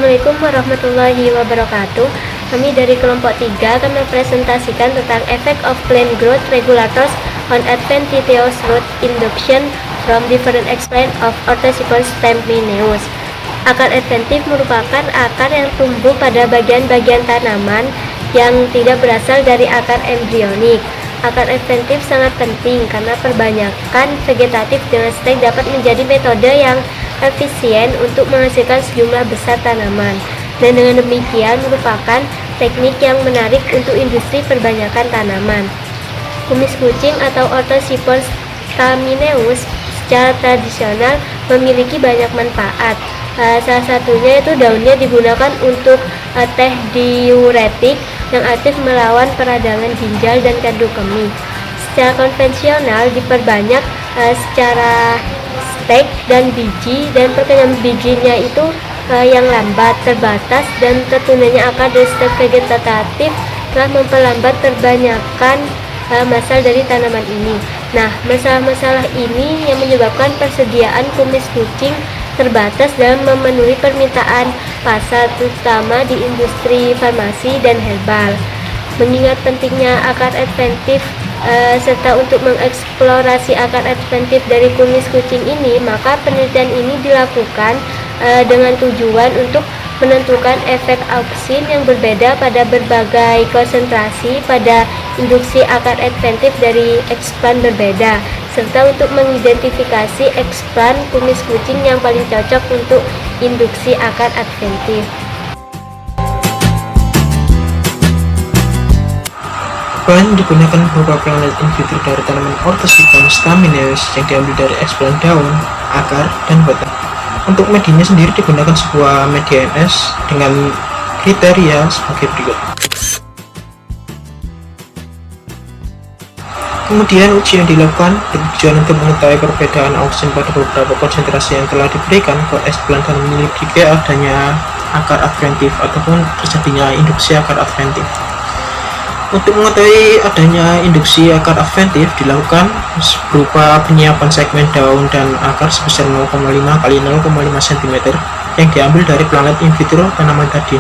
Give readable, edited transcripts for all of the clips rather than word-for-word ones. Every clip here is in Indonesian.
Assalamualaikum warahmatullahi wabarakatuh. Kami dari kelompok 3 akan mempresentasikan tentang effect of plant growth regulators on adventitious root induction from different explain of Orthosipon stamineux. Akar adventif merupakan akar yang tumbuh pada bagian-bagian tanaman yang tidak berasal dari akar embrionik. Akar adventif sangat penting karena perbanyakan vegetatif dengan stek dapat menjadi metode yang efisien untuk menghasilkan sejumlah besar tanaman, dan dengan demikian merupakan teknik yang menarik untuk industri perbanyakan tanaman. Kumis kucing atau Orthosipon stamineux secara tradisional memiliki banyak manfaat. Salah satunya itu daunnya digunakan untuk teh diuretik yang aktif melawan peradangan ginjal dan kandung kemih. Secara konvensional diperbanyak secara stek dan biji, dan perkembangan bijinya itu yang lambat, terbatas, dan tertundanya akar dari stek vegetatif telah memperlambat terbanyakan masal dari tanaman ini. Nah, masalah-masalah ini yang menyebabkan persediaan kumis kucing terbatas dalam memenuhi permintaan pasar, terutama di industri farmasi dan herbal. Mengingat pentingnya akar adventif serta untuk mengeksplorasi akar adventif dari kumis kucing ini, maka penelitian ini dilakukan dengan tujuan untuk menentukan efek auksin yang berbeda pada berbagai konsentrasi pada induksi akar adventif dari eksplan berbeda, serta untuk mengidentifikasi eksplan kumis kucing yang paling cocok untuk induksi akar adventif. Bahan digunakan berupa planet in vitro dari tanaman Orthosipon stamineux yang diambil dari eksplan daun, akar, dan batang. Untuk medianya sendiri digunakan sebuah media MS dengan kriteria sebagai berikut. Kemudian uji yang dilakukan bertujuan untuk mengetahui perbedaan auksin pada beberapa konsentrasi yang telah diberikan ke eksplan dan menyelidiki adanya akar adventif ataupun terjadinya induksi akar adventif. Untuk mengetahui adanya induksi akar adventif dilakukan berupa penyiapan segmen daun dan akar sebesar 0,5 x 0,5 cm yang diambil dari planet in vitro tanaman tadi.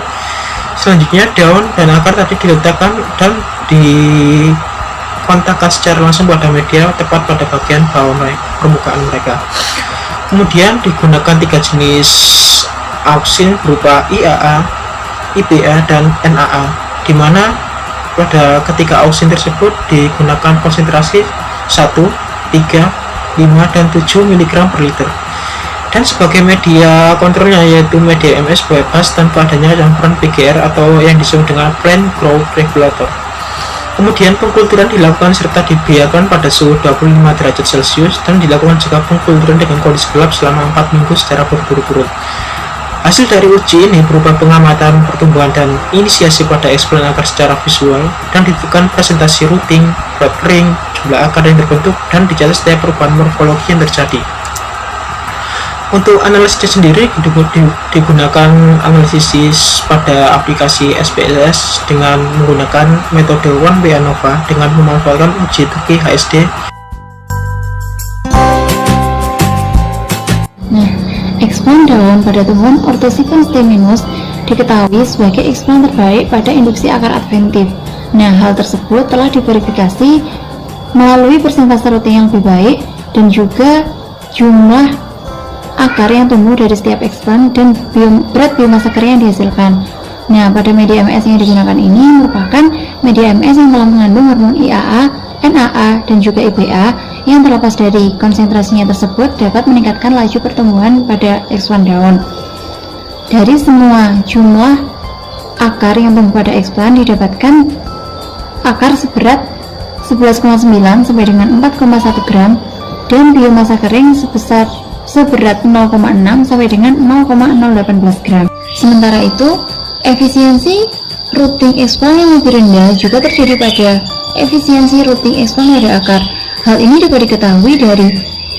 Selanjutnya daun dan akar tadi diletakkan dan dikontakkan secara langsung pada media tepat pada bagian bawah permukaan mereka. Kemudian digunakan 3 jenis auksin berupa IAA, IBA, dan NAA, di mana pada ketika auksin tersebut digunakan konsentrasi 1, 3, 5, dan 7 mg per liter. Dan sebagai media kontrolnya yaitu media MS bebas tanpa adanya campuran PGR atau yang disebut dengan plant growth regulator. Kemudian pengkulturan dilakukan serta dibiarkan pada suhu 25 derajat Celcius dan dilakukan juga pengkulturan dengan kondisi gelap selama 4 minggu secara berturut-turut. Hasil dari uji ini berupa pengamatan pertumbuhan dan inisiasi pada eksplan akar secara visual, dan ditentukan presentasi routing, berat kering, jumlah akar yang terbentuk, dan dicatat setiap perubahan morfologi yang terjadi. Untuk analisisnya sendiri digunakan analisis pada aplikasi SPSS dengan menggunakan metode one way ANOVA dengan memanfaatkan uji Turki HSD. Eksplan daun pada tumbuhan Orthosipon stamineux diketahui sebagai eksplan terbaik pada induksi akar adventif. Nah, hal tersebut telah diverifikasi melalui persentase routing yang lebih baik dan juga jumlah akar yang tumbuh dari setiap eksplan dan berat biomasa kering yang dihasilkan. Nah, pada media MS yang digunakan ini merupakan media MS yang telah mengandung hormon IAA, NAA, dan juga IBA yang terlepas dari konsentrasinya tersebut dapat meningkatkan laju pertumbuhan pada eksplan daun. Dari semua jumlah akar yang tumbuh pada eksplan didapatkan akar seberat 11,9 sampai dengan 4,1 gram dan biomasa kering seberat 0,6 sampai dengan 0,018 gram. Sementara itu, efisiensi routing eksplan yang lebih rendah juga terjadi pada efisiensi routing eksplan pada akar. Hal ini dapat diketahui dari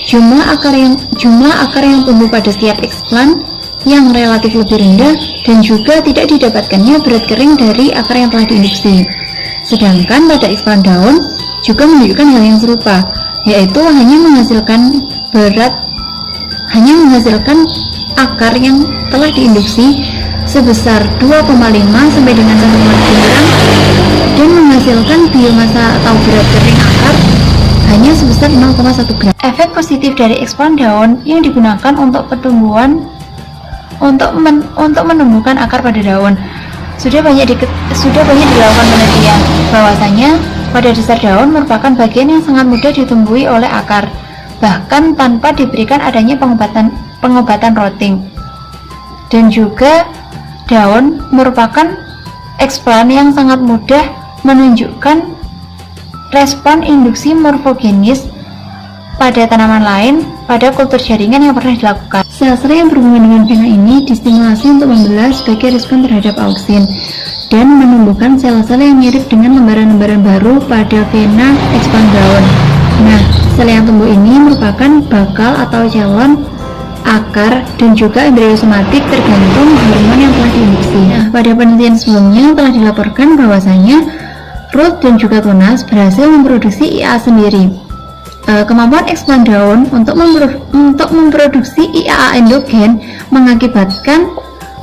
jumlah akar yang tumbuh pada setiap eksplan yang relatif lebih rendah dan juga tidak didapatkannya berat kering dari akar yang telah diinduksi. Sedangkan pada eksplan daun juga menunjukkan hal yang serupa, yaitu hanya menghasilkan akar yang telah diinduksi sebesar 2,5 sampai dengan 1,5 kg dan menghasilkan biomasa atau berat kering akar hanya sebesar 0,1 gram. Efek positif dari eksplan daun yang digunakan untuk pertumbuhan untuk menumbuhkan akar pada daun sudah banyak dilakukan penelitian bahwasanya pada dasar daun merupakan bagian yang sangat mudah ditumbuhi oleh akar, bahkan tanpa diberikan adanya pengobatan rotting. Dan juga daun merupakan eksplan yang sangat mudah menunjukkan respon induksi morfogenis pada tanaman lain pada kultur jaringan yang pernah dilakukan. Sel-sel yang berhubungan dengan vena ini distimulasi untuk membelah sebagai respon terhadap auksin dan menumbuhkan sel-sel yang mirip dengan lembaran-lembaran baru pada vena eksplan daun. Nah, sel yang tumbuh ini merupakan bakal atau calon akar dan juga embriosomatik tergantung hormon yang telah diinduksi. Nah, pada penelitian sebelumnya telah dilaporkan bahwasanya root dan juga tunas berhasil memproduksi IAA sendiri. Kemampuan eksplan daun untuk memproduksi IAA endogen mengakibatkan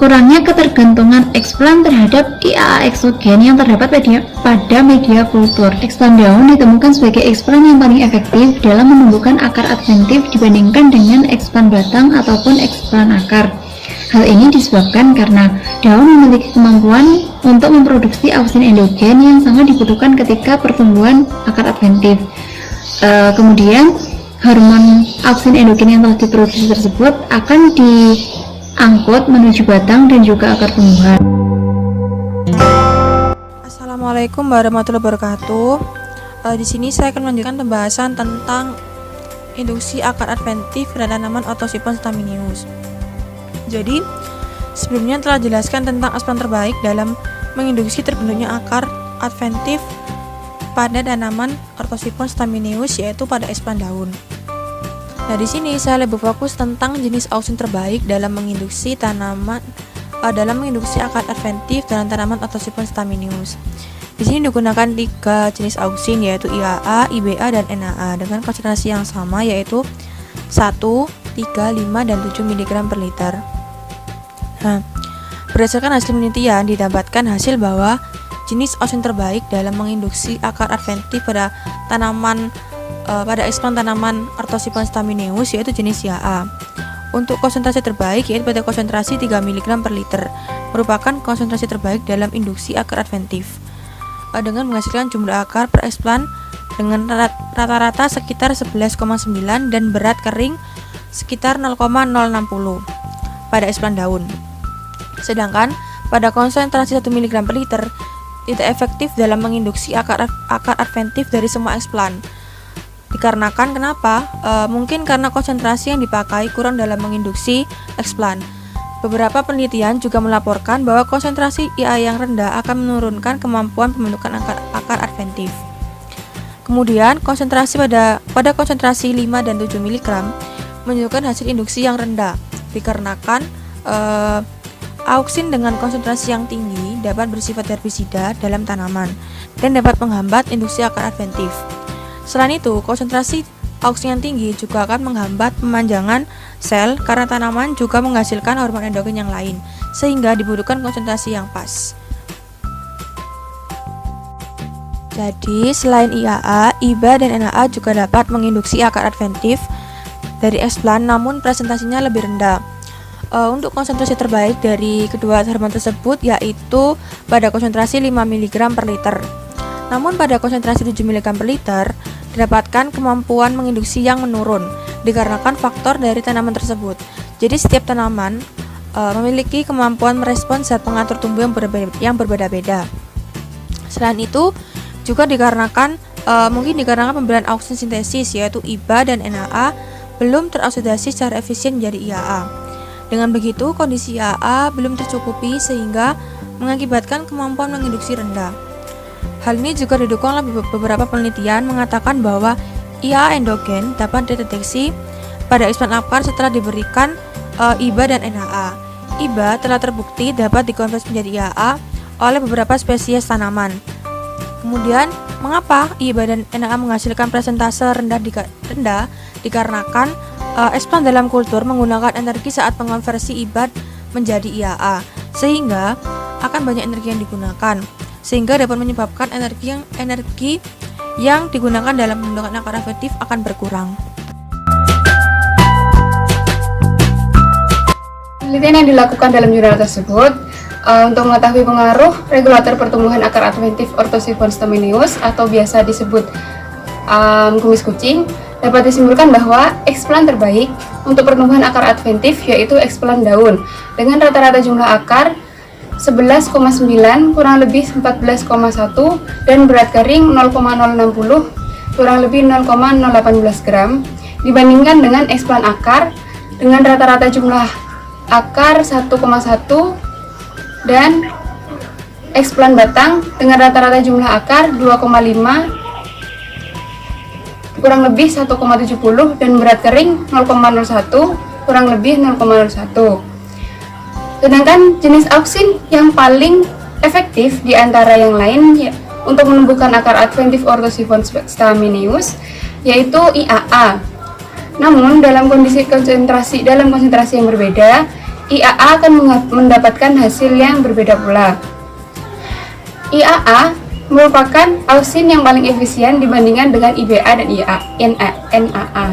kurangnya ketergantungan eksplan terhadap IAA eksogen yang terdapat pada media kultur. Eksplan daun ditemukan sebagai eksplan yang paling efektif dalam menumbuhkan akar adventif dibandingkan dengan eksplan batang ataupun eksplan akar. Hal ini disebabkan karena daun memiliki kemampuan untuk memproduksi auksin endogen yang sangat dibutuhkan ketika pertumbuhan akar adventif. Kemudian hormon auksin endogen yang telah diproduksi tersebut akan diangkut menuju batang dan juga akar tumbuhan. Assalamualaikum warahmatullahi wabarakatuh. Di sini saya akan melanjutkan pembahasan tentang induksi akar adventif pada tanaman Orthosipon staminus. Jadi, sebelumnya telah jelaskan tentang eksplan terbaik dalam menginduksi terbentuknya akar adventif pada tanaman Orthosipon staminus, yaitu pada eksplan daun. Nah, di sini saya lebih fokus tentang jenis auksin terbaik dalam menginduksi akar adventif dalam tanaman Orthosipon staminus. Di sini digunakan 3 jenis auksin, yaitu IAA, IBA, dan NAA dengan konsentrasi yang sama, yaitu 1, 3, 5, dan 7 mg per liter. Nah, berdasarkan hasil penelitian didapatkan hasil bahwa jenis auksin terbaik dalam menginduksi akar adventif pada eksplan tanaman Orthosipon staminus yaitu jenis IAA. Untuk konsentrasi terbaik yaitu pada konsentrasi 3 mg per liter, merupakan konsentrasi terbaik dalam induksi akar adventif dengan menghasilkan jumlah akar per eksplan dengan rata-rata sekitar 11,9 dan berat kering sekitar 0,060 pada eksplan daun. Sedangkan pada konsentrasi 1 mg per liter tidak efektif dalam menginduksi akar adventif dari semua eksplan. Dikarenakan kenapa? Mungkin karena konsentrasi yang dipakai kurang dalam menginduksi eksplan. Beberapa penelitian juga melaporkan bahwa konsentrasi IA yang rendah akan menurunkan kemampuan pembentukan akar adventif. Kemudian konsentrasi pada konsentrasi 5 dan 7 mg menunjukkan hasil induksi yang rendah. Dikarenakan auksin dengan konsentrasi yang tinggi dapat bersifat herbisida dalam tanaman dan dapat menghambat induksi akar adventif. Selain itu, konsentrasi auksin yang tinggi juga akan menghambat pemanjangan sel karena tanaman juga menghasilkan hormon endogen yang lain, sehingga dibutuhkan konsentrasi yang pas. Jadi, selain IAA, IBA, dan NAA juga dapat menginduksi akar adventif dari eksplan, namun presentasinya lebih rendah. Untuk konsentrasi terbaik dari kedua hormon tersebut yaitu pada konsentrasi 5 mg per liter. Namun pada konsentrasi 7 mg per liter didapatkan kemampuan menginduksi yang menurun dikarenakan faktor dari tanaman tersebut. Jadi setiap tanaman memiliki kemampuan merespons zat pengatur tumbuh yang berbeda-beda. Selain itu juga mungkin dikarenakan pemberian auksin sintesis yaitu IBA dan NAA belum teroksidasi secara efisien menjadi IAA. Dengan begitu, kondisi IAA belum tercukupi sehingga mengakibatkan kemampuan menginduksi rendah. Hal ini juga didukung oleh beberapa penelitian mengatakan bahwa IAA endogen dapat dideteksi pada eksplan akar setelah diberikan IBA dan NAA. IBA telah terbukti dapat dikonversi menjadi IAA oleh beberapa spesies tanaman. Kemudian, mengapa IBA dan NAA menghasilkan presentase rendah dikarenakan eksplan dalam kultur menggunakan energi saat mengonversi IBA menjadi IAA, sehingga akan banyak energi yang digunakan, sehingga dapat menyebabkan energi yang digunakan dalam pembentukan akar adventif akan berkurang. Penelitian yang dilakukan dalam jurnal tersebut untuk mengetahui pengaruh regulator pertumbuhan akar adventif Orthosiphon stamineus atau biasa disebut kumis kucing, dapat disimpulkan bahwa eksplan terbaik untuk pertumbuhan akar adventif yaitu eksplan daun dengan rata-rata jumlah akar 11,9 kurang lebih 14,1 dan berat kering 0,060 kurang lebih 0,018 gram dibandingkan dengan eksplan akar dengan rata-rata jumlah akar 1,1 dan eksplan batang dengan rata-rata jumlah akar 2,5 kurang lebih 1,70 dan berat kering 0,01 kurang lebih 0,01. Sedangkan jenis auksin yang paling efektif di antara yang lain untuk menumbuhkan akar adventif Orthosiphon stamineus yaitu IAA. Namun dalam konsentrasi yang berbeda, IAA akan mendapatkan hasil yang berbeda pula. IAA merupakan auksin yang paling efisien dibandingkan dengan IBA dan NAA.